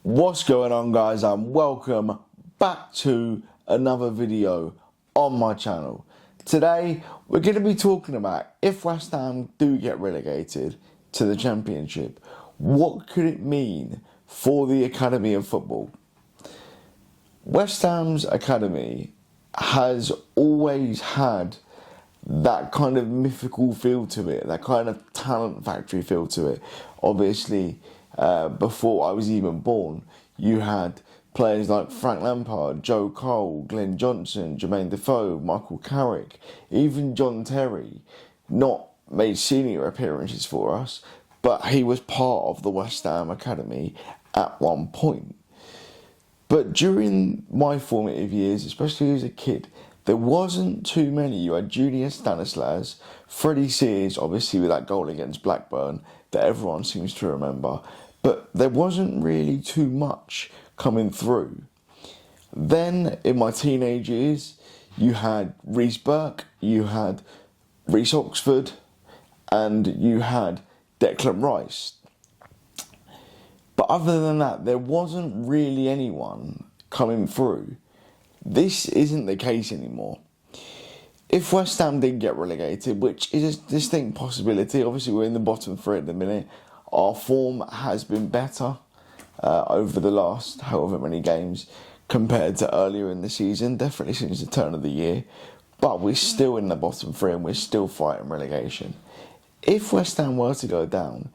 What's going on, guys, and welcome back to another video on my channel. Today we're going to be talking about if West Ham do get relegated to the Championship, what could it mean for the Academy of Football? West Ham's Academy has always had that kind of mythical feel to it, that kind of talent factory feel to it. Obviously, before I was even born, you had players like Frank Lampard, Joe Cole, Glenn Johnson, Jermaine Defoe, Michael Carrick, even John Terry, not made senior appearances for us, but he was part of the West Ham Academy at one point. But during my formative years, especially as a kid, there wasn't too many. You had Junior Stanislas, Freddie Sears, obviously with that goal against Blackburn that everyone seems to remember, but there wasn't really too much coming through. Then in my teenage years, you had Reece Burke, you had Reece Oxford, and you had Declan Rice. But other than that, there wasn't really anyone coming through. This isn't the case anymore. If West Ham did get relegated, which is a distinct possibility, obviously we're in the bottom three at the minute, our form has been better over the last however many games compared to earlier in the season, definitely since the turn of the year, but we're still in the bottom three and we're still fighting relegation. If West Ham were to go down,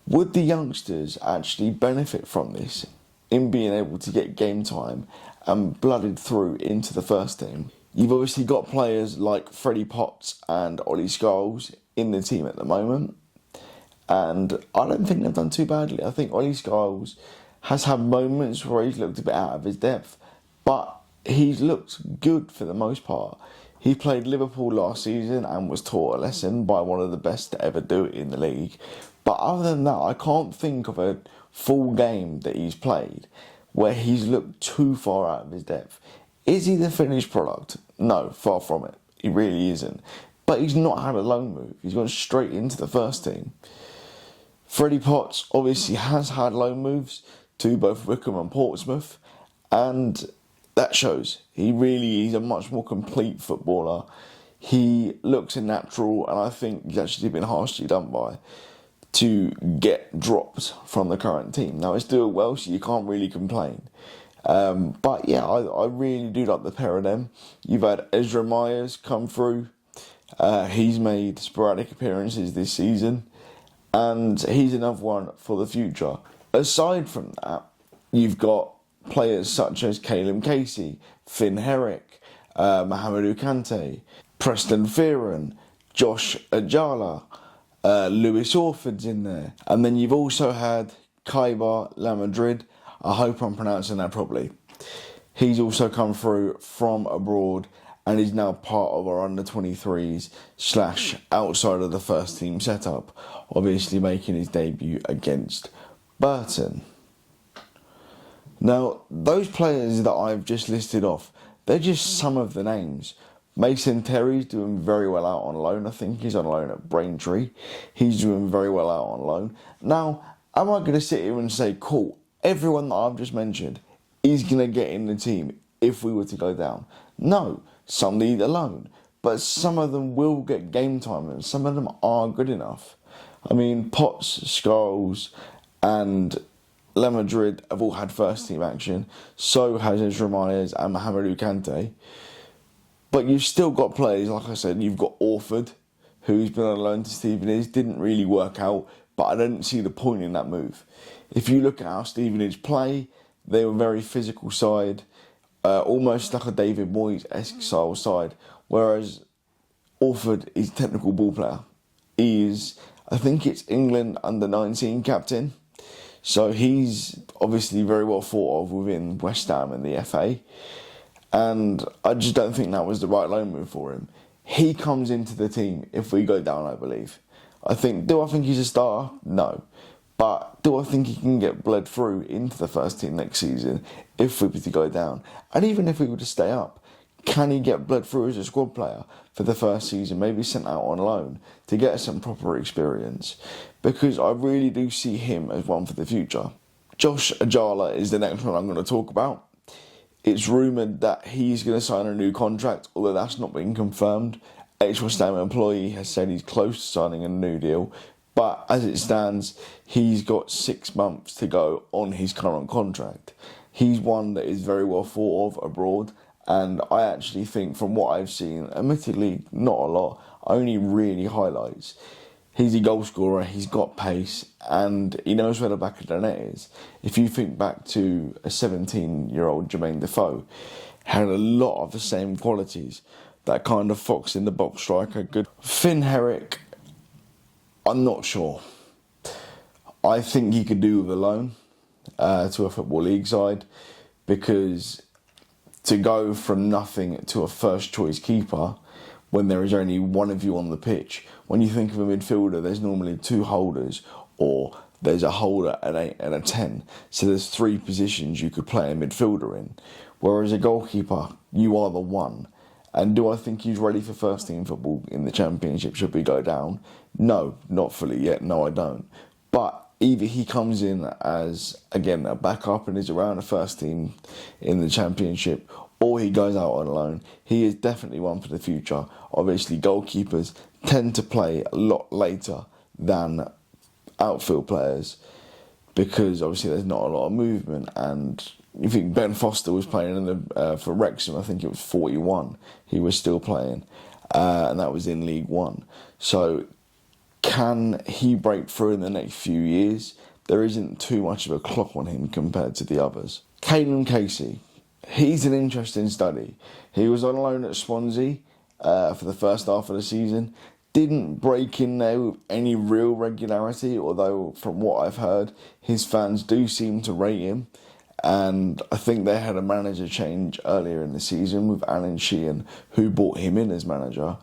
would the youngsters actually benefit from this in being able to get game time and blooded through into the first team? You've obviously got players like Freddie Potts and Ollie Scholes in the team at the moment, and I don't think they've done too badly. I think Ollie Scholes has had moments where he's looked a bit out of his depth, but he's looked good for the most part. He played Liverpool last season and was taught a lesson by one of the best to ever do it in the league. But other than that, I can't think of a full game that he's played where he's looked too far out of his depth. Is he the finished product? No, far from it. He really isn't. But he's not had a loan move. He's gone straight into the first team. Freddie Potts obviously has had loan moves to both Wickham and Portsmouth, and that shows. He really is a much more complete footballer. He looks a natural, and I think he's actually been harshly done by to get dropped from the current team. Now, it's doing well, so you can't really complain. But yeah, I really do like the pair of them. You've had Ezra Myers come through. He's made sporadic appearances this season, and he's another one for the future. Aside from that, you've got players such as Caleb Casey, Finn Herrick, Mohamedou Kante, Preston Fearon, Josh Ajala, Lewis Orford's in there. And then you've also had Kaiba Lamadrid. I hope I'm pronouncing that properly. He's also come through from abroad and is now part of our under-23s / outside of the first team setup, obviously making his debut against Burton. Now, those players that I've just listed off, they're just some of the names. Mason Terry's doing very well out on loan. I think he's on loan at Braintree. He's doing very well out on loan. Now, am I going to sit here and say, cool, everyone that I've just mentioned is going to get in the team if we were to go down? No, some need a loan, but some of them will get game time and some of them are good enough. I mean, Potts, Scholes and Lamadrid have all had first team action. So has Ezra Myers and Mohamedou Kante. But you've still got players, like I said, you've got Orford, who's been on loan to Stevenage, didn't really work out, but I didn't see the point in that move. If you look at how Stevenage play, they were a very physical side, almost like a David Moyes-esque style side, whereas Orford is a technical ball player. He is, I think it's England under-19 captain, so he's obviously very well thought of within West Ham and the FA. And I just don't think that was the right loan move for him. He comes into the team if we go down, I believe. Do I think he's a star? No. But do I think he can get bled through into the first team next season if we were to go down? And even if we were to stay up, can he get bled through as a squad player for the first season, maybe sent out on loan to get some proper experience? Because I really do see him as one for the future. Josh Ajala is the next one I'm going to talk about. It's rumoured that he's going to sign a new contract, although that's not been confirmed. West Ham employee has said he's close to signing a new deal, but as it stands, he's got 6 months to go on his current contract. He's one that is very well thought of abroad, and I actually think from what I've seen, admittedly not a lot, only really highlights, he's a goal scorer, he's got pace, and he knows where the back of the net is. If you think back to a 17-year-old Jermaine Defoe, had a lot of the same qualities. That kind of fox in the box striker, good. Finn Herrick, I'm not sure. I think he could do with a loan to a Football League side, because to go from nothing to a first choice keeper when there is only one of you on the pitch, when you think of a midfielder, there's normally 2 holders, or there's a holder, an 8 and a 10. So there's 3 positions you could play a midfielder in. Whereas a goalkeeper, you are the one. And do I think he's ready for first team football in the Championship should we go down? No, not fully yet. No, I don't. But either he comes in as, again, a backup and is around the first team in the Championship, or he goes out on loan. He is definitely one for the future. Obviously, goalkeepers tend to play a lot later than outfield players, because obviously there's not a lot of movement. And you think Ben Foster was playing for Wrexham, I think it was 41. He was still playing, and that was in League One. So can he break through in the next few years? There isn't too much of a clock on him compared to the others. Caelan Casey, he's an interesting study. He was on loan at Swansea for the first half of the season. Didn't break in there with any real regularity, although from what I've heard, his fans do seem to rate him. And I think they had a manager change earlier in the season with Alan Sheehan, who brought him in as manager,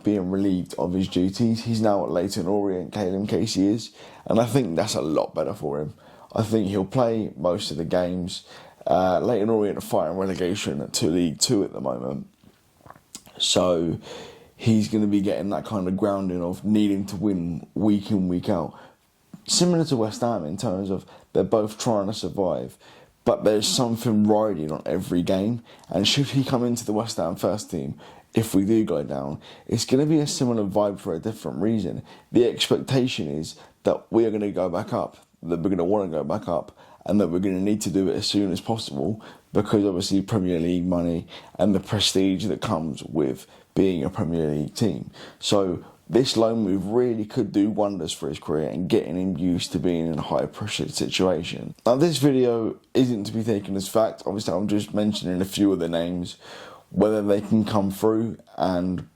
being relieved of his duties. He's now at Leyton Orient, Caelan Casey is, and I think that's a lot better for him. I think he'll play most of the games. Leyton Orient are fighting relegation to League 2 at the moment, so he's going to be getting that kind of grounding of needing to win week in, week out. Similar to West Ham in terms of they're both trying to survive, but there's something riding on every game. And should he come into the West Ham first team, if we do go down, it's going to be a similar vibe for a different reason. The expectation is that we are going to go back up, that we're going to want to go back up, and that we're going to need to do it as soon as possible, because obviously Premier League money and the prestige that comes with being a Premier League team. So this loan move really could do wonders for his career and getting him used to being in a high pressure situation. Now this video isn't to be taken as fact. Obviously I'm just mentioning a few of the names. Whether they can come through and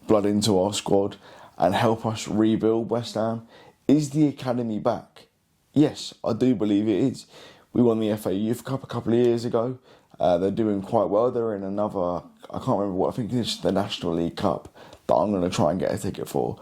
blood into our squad and help us rebuild West Ham. Is the academy back? Yes, I do believe it is. We won the FA Youth Cup a couple of years ago. They're doing quite well. They're in another, I can't remember what, I think it's the National League Cup that I'm going to try and get a ticket for.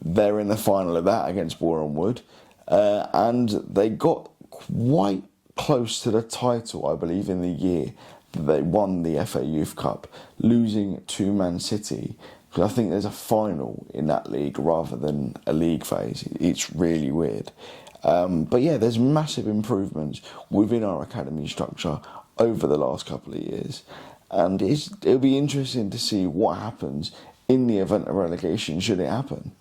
They're in the final of that against Boreham Wood. And they got quite close to the title, I believe, in the year that they won the FA Youth Cup, losing to Man City. Because I think there's a final in that league rather than a league phase. It's really weird. But yeah, there's massive improvements within our academy structure over the last couple of years. And it'll be interesting to see what happens in the event of relegation, should it happen.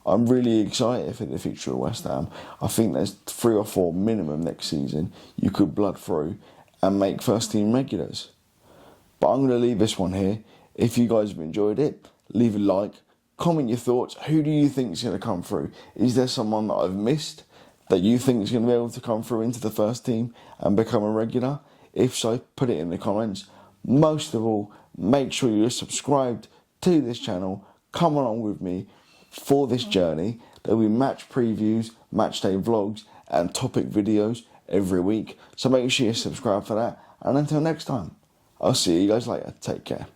I'm really excited for the future of West Ham. I think there's 3 or 4 minimum next season you could blood through and make first team regulars. But I'm going to leave this one here. If you guys have enjoyed it, leave a like, comment your thoughts. Who do you think is going to come through? Is there someone that I've missed that you think is going to be able to come through into the first team and become a regular? If so, put it in the comments. Most of all, make sure you're subscribed to this channel. Come along with me for this journey. There'll be match previews, match day vlogs and topic videos every week. So make sure you subscribe for that. And until next time, I'll see you guys later. Take care.